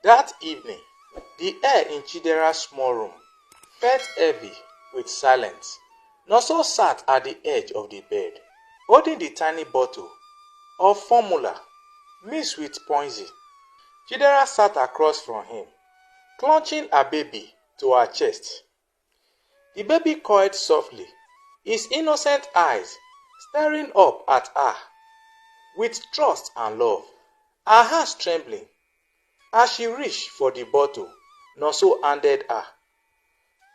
That evening, the air in Chidera's small room felt heavy with silence. Nonso sat at the edge of the bed, holding the tiny bottle of formula mixed with poison. Chidera sat across from him, clutching her baby to her chest. The baby cawed softly, his innocent eyes staring up at her with trust and love. Her hands trembling as she reached for the bottle Nonso handed her.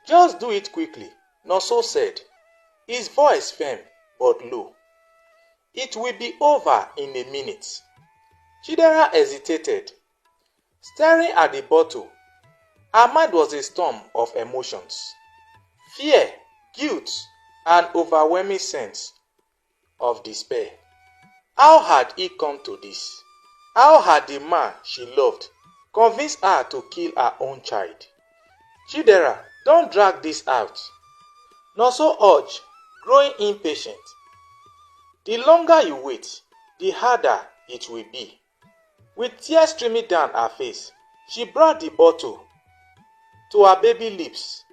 "Just do it quickly," Nonso said, his voice firm but low. "It will be over in a minute." Chidera hesitated, staring at the bottle. Her mind was a storm of emotions: fear, guilt, and overwhelming sense of despair. How had he come to this? How had the man she loved convinced her to kill her own child? "Chidera, don't drag this out," Nonso urged, growing impatient. "The longer you wait, the harder it will be." With tears streaming down her face, she brought the bottle to her baby's lips.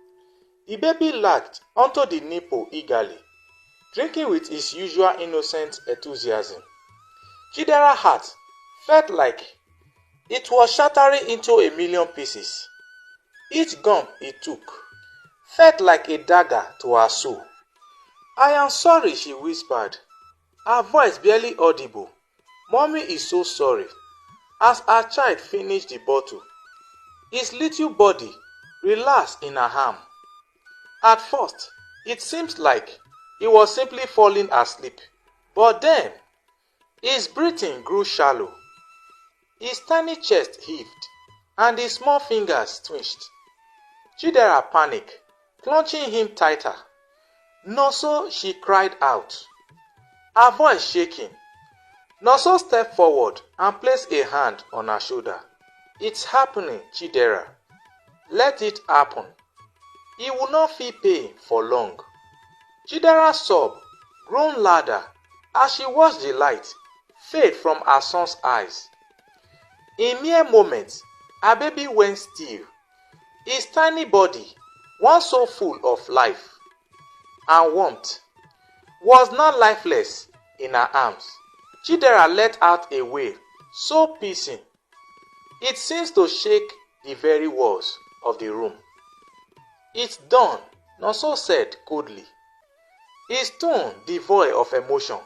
The baby latched onto the nipple eagerly, drinking with his usual innocent enthusiasm. Chidera's heart felt like it was shattering into a million pieces. Each gulp he took felt like a dagger to her soul. "I am sorry," she whispered, her voice barely audible. "Mommy is so sorry." As her child finished the bottle, his little body relaxed in her arm. At first, it seemed like he was simply falling asleep, but then his breathing grew shallow. His tiny chest heaved, and his small fingers twitched. Chidera panicked, clutching him tighter. "Nonso," she cried out, her voice shaking. Nonso stepped forward and placed a hand on her shoulder. "It's happening, Chidera. Let it happen. He will not feel pain for long." Chidera's sob groaned louder as she watched the light fade from her son's eyes. In mere moments, her baby went still. His tiny body, once so full of life and warmth, was now lifeless in her arms. Chidera let out a wail so piercing it seemed to shake the very walls of the room. "It's done," Nonso said coldly, his tone devoid of emotion.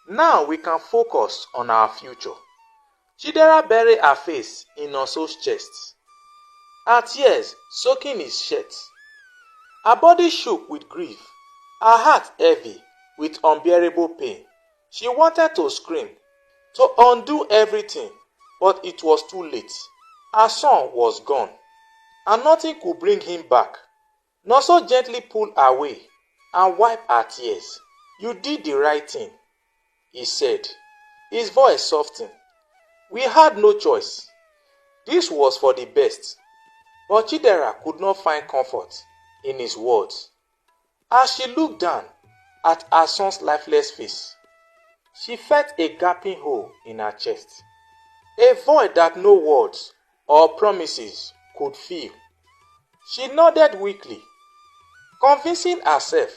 "Now we can focus on our future." Chidera buried her face in Nonso's chest, her tears soaking his shirt. Her body shook with grief, her heart heavy with unbearable pain. She wanted to scream, to undo everything, but it was too late. Her son was gone, and nothing could bring him back. Nonso gently pulled her away and wiped her tears. "You did the right thing," he said, his voice softened. "We had no choice. This was for the best." But Chidera could not find comfort in his words. As she looked down at her son's lifeless face, she felt a gaping hole in her chest, a void that no words or promises could fill. She nodded weakly, convincing herself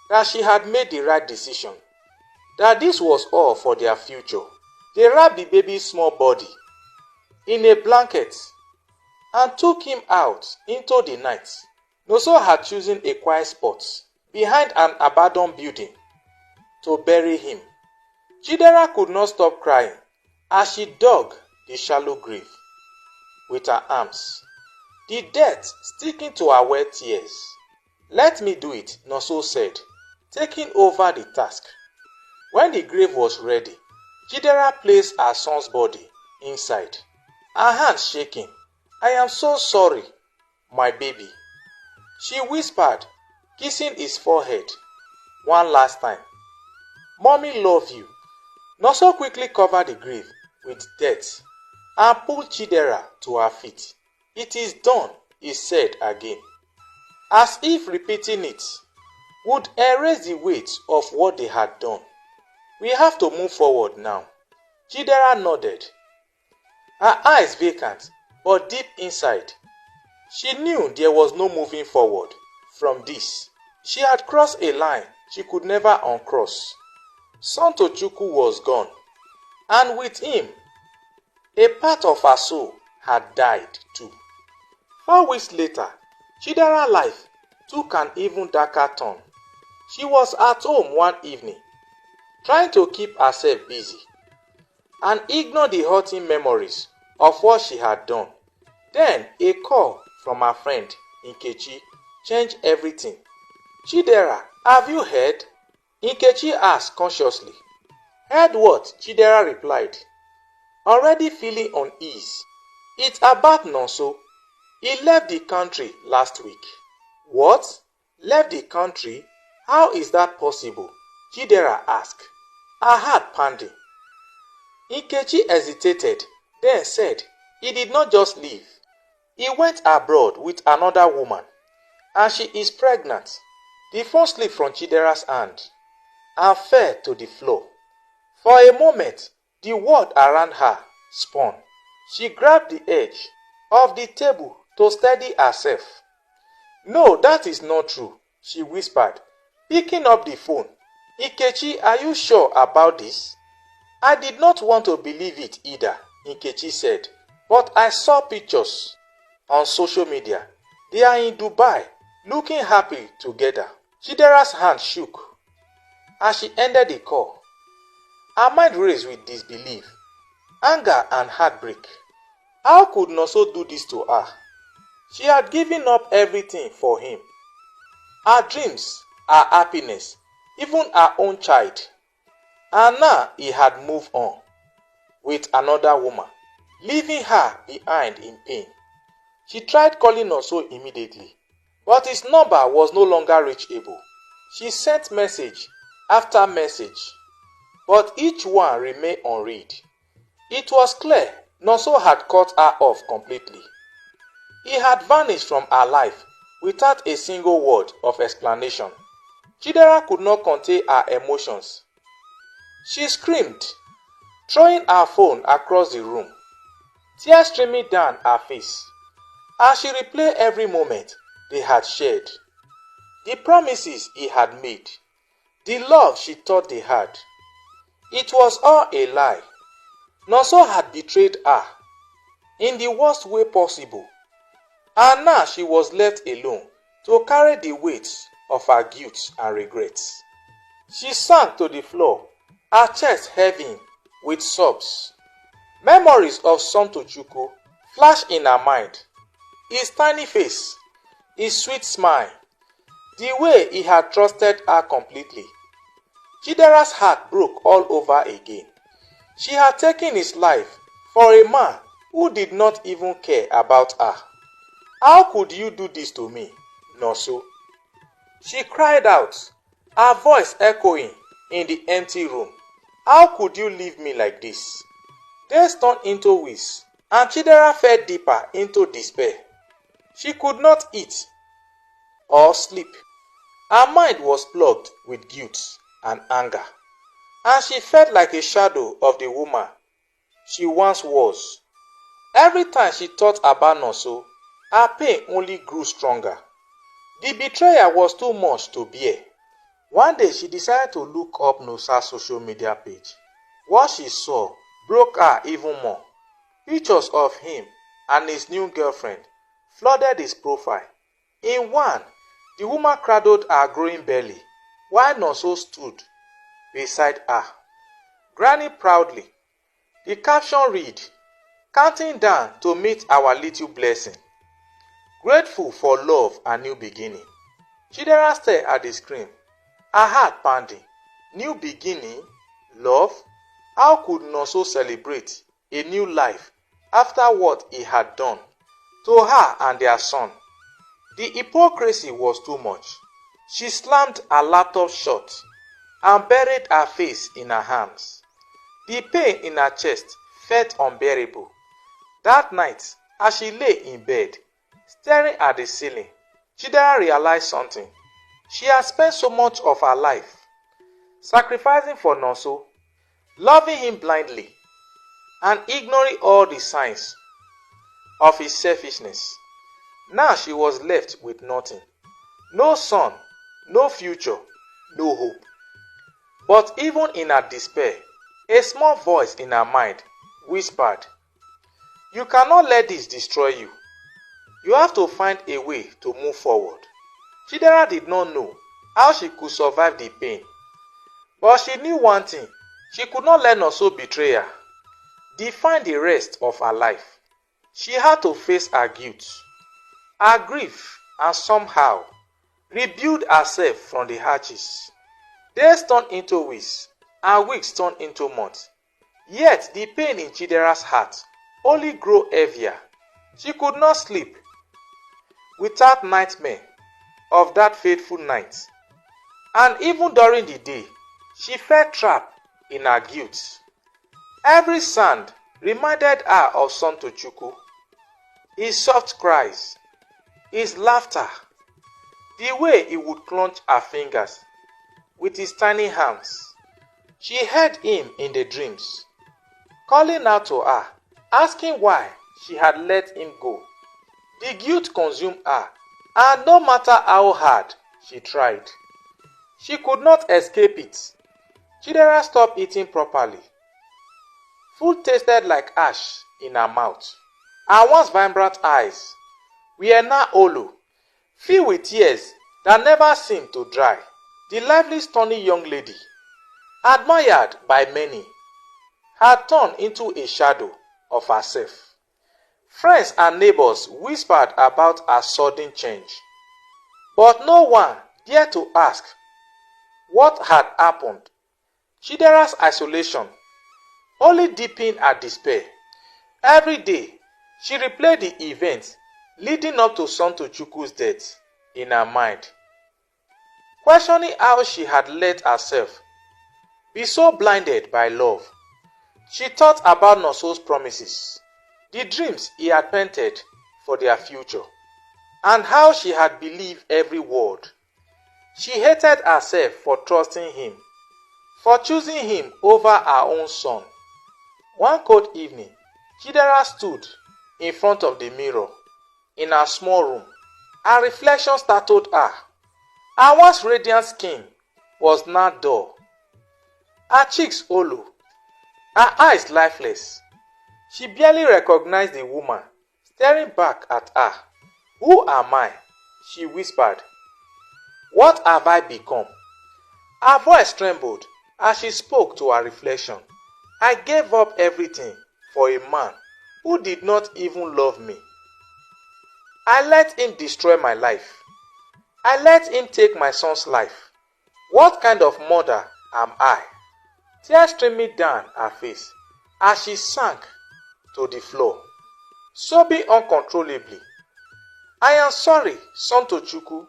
that she had made the right decision, that this was all for their future. They wrapped the baby's small body in a blanket and took him out into the night. Nonso had chosen a quiet spot behind an abandoned building to bury him. Chidera could not stop crying as she dug the shallow grave with her arms, the dirt sticking to her wet tears. "Let me do it," Nonso said, taking over the task. When the grave was ready, Chidera placed her son's body inside, her hands shaking. "I am so sorry, my baby," she whispered, kissing his forehead one last time. "Mommy love you." Nonso quickly covered the grave with dirt and pulled Chidera to her feet. "It is done," he said again, as if repeating it would erase the weight of what they had done. "We have to move forward now." Chidera nodded, her eyes vacant but deep inside, she knew there was no moving forward from this. She had crossed a line she could never uncross. Son Tochukwu was gone, and with him, a part of her soul had died too. 4 weeks later, Chidera's life took an even darker turn. She was at home one evening, trying to keep herself busy and ignore the hurting memories of what she had done. Then a call from her friend Nkechi changed everything. "Chidera, have you heard?" Nkechi asked consciously. "Heard what?" Chidera replied, already feeling unease. "It's about Nonso. He left the country last week." "What? Left the country? How is that possible?" Chidera asked, her heart pounding. Nkechi hesitated, then said he did not just leave. He went abroad with another woman, and she is pregnant. The phone slipped from Chidera's hand and fell to the floor. For a moment, the world around her spun. She grabbed the edge of the table to steady herself. "No, that is not true," she whispered, picking up the phone. "Nkechi, are you sure about this?" "I did not want to believe it either," Nkechi said, "but I saw pictures on social media. They are in Dubai, looking happy together." Chidera's hand shook as she ended the call. Her mind raced with disbelief, anger and heartbreak. How could Nonso do this to her? She had given up everything for him. Her dreams, her happiness, even her own child. And now he had moved on with another woman, leaving her behind in pain. She tried calling Nonso immediately, but his number was no longer reachable. She sent message after message, but each one remained unread. It was clear Nonso had cut her off completely. He had vanished from her life without a single word of explanation. Chidera could not contain her emotions. She screamed, throwing her phone across the room, tears streaming down her face, as she replayed every moment they had shared, the promises he had made, the love she thought they had. It was all a lie. Nonso had betrayed her in the worst way possible, and now she was left alone to carry the weight of her guilt and regrets. She sank to the floor, her chest heavy with sobs. Memories of Son Tochukwu flashed in her mind. His tiny face, his sweet smile, the way he had trusted her completely. Chidera's heart broke all over again. She had taken his life for a man who did not even care about her. "How could you do this to me, Nonso?" she cried out, her voice echoing in the empty room. "How could you leave me like this?" Days turned into weeks, and Chidera fell deeper into despair. She could not eat or sleep. Her mind was plugged with guilt and anger, and she felt like a shadow of the woman she once was. Every time she thought about Nonso, her pain only grew stronger. The betrayal was too much to bear. One day she decided to look up Nonso's social media page. What she saw broke her even more. Pictures of him and his new girlfriend flooded his profile. In one, the woman cradled her growing belly while Nonso stood beside her, grinning proudly. The caption read, "Counting down to meet our little blessing. Grateful for love and new beginning." Chidera stared at the screen, her heart pounding. New beginning? Love? How could Nonso celebrate a new life after what he had done to her and their son? The hypocrisy was too much. She slammed her laptop shut and buried her face in her hands. The pain in her chest felt unbearable. That night, as she lay in bed, staring at the ceiling, Chidera realized something. She had spent so much of her life sacrificing for Nonso, loving him blindly, and ignoring all the signs of his selfishness. Now she was left with nothing. No son, no future, no hope. But even in her despair, a small voice in her mind whispered, "You cannot let this destroy you. You have to find a way to move forward." Chidera did not know how she could survive the pain. But she knew one thing: she could not let Nonso betray her, define the rest of her life. She had to face her guilt, her grief, and somehow rebuild herself from the ashes. Days turned into weeks, and weeks turned into months. Yet the pain in Chidera's heart only grew heavier. She could not sleep without nightmare of that fateful night. And even during the day, she felt trapped in her guilt. Every sound reminded her of Son Tochukwu, his soft cries, his laughter, the way he would clench her fingers with his tiny hands. She heard him in the dreams, calling out to her, asking why she had let him go. The guilt consumed her, and no matter how hard she tried, she could not escape it. Chidera stopped eating properly. Food tasted like ash in her mouth. Her once vibrant eyes were now hollow, filled with tears that never seemed to dry. The lively, stunning young lady, admired by many, had turned into a shadow of herself. Friends and neighbors whispered about her sudden change, but no one dared to ask what had happened. Chidera's isolation only deepened her despair. Every day, she replayed the events leading up to Son Tochukwu's death in her mind, questioning how she had let herself be so blinded by love. She thought about Nonso's promises, the dreams he had painted for their future, and how she had believed every word. She hated herself for trusting him, for choosing him over her own son. One cold evening, Chidera stood in front of the mirror in her small room. Her reflection startled her. Her once radiant skin was now dull, her cheeks hollow, her eyes lifeless. She barely recognized the woman staring back at her. "Who am I?" she whispered. "What have I become?" Her voice trembled as she spoke to her reflection. "I gave up everything for a man who did not even love me. I let him destroy my life. I let him take my son's life. What kind of mother am I?" Tears streaming down her face as she sank to the floor, sobbing uncontrollably. "I am sorry, Son Tochukwu,"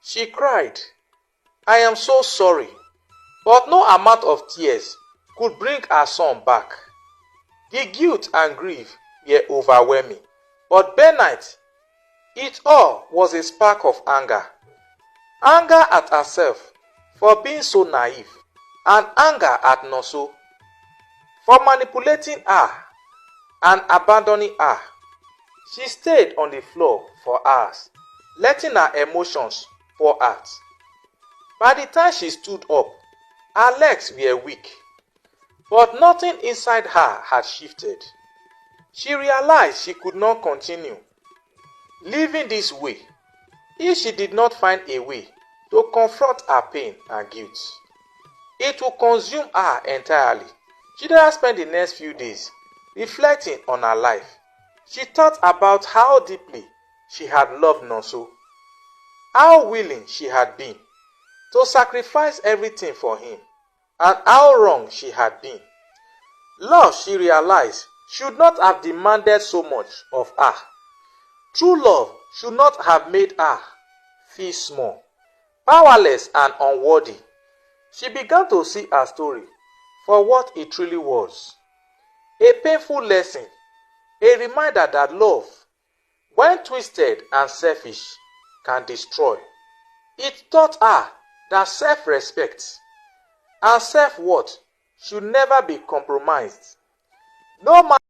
she cried. "I am so sorry." But no amount of tears could bring her son back. The guilt and grief were overwhelming. But beneath it all was a spark of anger. Anger at herself for being so naive, and anger at Nonso for manipulating her and abandoning her. She stayed on the floor for hours, letting her emotions pour out. By the time she stood up, her legs were weak, but nothing inside her had shifted. She realized she could not continue living this way if she did not find a way to confront her pain and guilt. It would consume her entirely. Chidera spent the next few days reflecting on her life. She thought about how deeply she had loved Nonso, how willing she had been to sacrifice everything for him, and how wrong she had been. Love, she realized, should not have demanded so much of her. True love should not have made her feel small, powerless, and unworthy. She began to see her story for what it truly was: a painful lesson, a reminder that love, when twisted and selfish, can destroy. It taught her that self-respect and self-worth should never be compromised, no matter